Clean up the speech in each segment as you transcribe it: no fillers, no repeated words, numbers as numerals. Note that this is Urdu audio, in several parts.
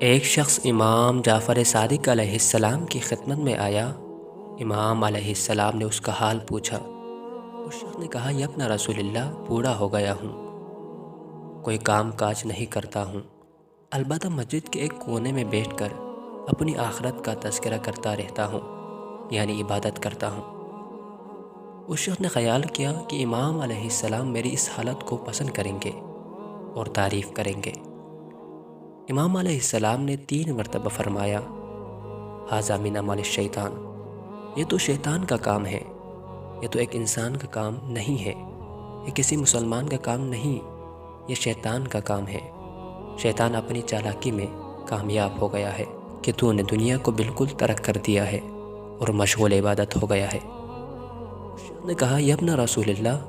ایک شخص امام جعفر صادق علیہ السلام کی خدمت میں آیا۔ امام علیہ السلام نے اس کا حال پوچھا۔ اس شخص نے کہا، یا ابن رسول اللہ، بوڑھا ہو گیا ہوں، کوئی کام کاج نہیں کرتا ہوں، البتہ مسجد کے ایک کونے میں بیٹھ کر اپنی آخرت کا تذکرہ کرتا رہتا ہوں، یعنی عبادت کرتا ہوں۔ اس شخص نے خیال کیا کہ امام علیہ السلام میری اس حالت کو پسند کریں گے اور تعریف کریں گے۔ امام علیہ السلام نے 3 مرتبہ فرمایا، ھذا من عمل الشیطان، یہ تو شیطان کا کام ہے، یہ تو ایک انسان کا کام نہیں ہے، یہ کسی مسلمان کا کام نہیں، یہ شیطان کا کام ہے۔ شیطان اپنی چالاکی میں کامیاب ہو گیا ہے کہ تو نے دنیا کو بالکل ترک کر دیا ہے اور مشغول عبادت ہو گیا ہے۔ اس شخص نے کہا، یا ابن رسول اللہ،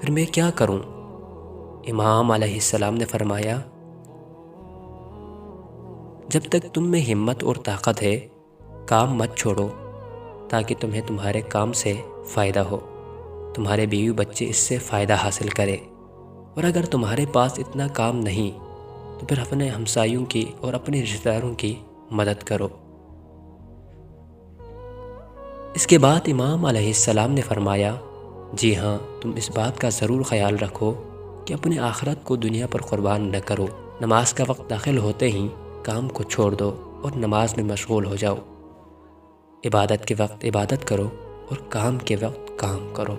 پھر میں کیا کروں؟ امام علیہ السلام نے فرمایا، جب تک تم میں ہمت اور طاقت ہے، کام مت چھوڑو تاکہ تمہیں تمہارے کام سے فائدہ ہو، تمہارے بیوی بچے اس سے فائدہ حاصل کریں، اور اگر تمہارے پاس اتنا کام نہیں تو پھر اپنے ہمسایوں کی اور اپنے رشتہ داروں کی مدد کرو۔ اس کے بعد امام علیہ السلام نے فرمایا، جی ہاں، تم اس بات کا ضرور خیال رکھو کہ اپنی آخرت کو دنیا پر قربان نہ کرو۔ نماز کا وقت داخل ہوتے ہی کام کو چھوڑ دو اور نماز میں مشغول ہو جاؤ۔ عبادت کے وقت عبادت کرو اور کام کے وقت کام کرو۔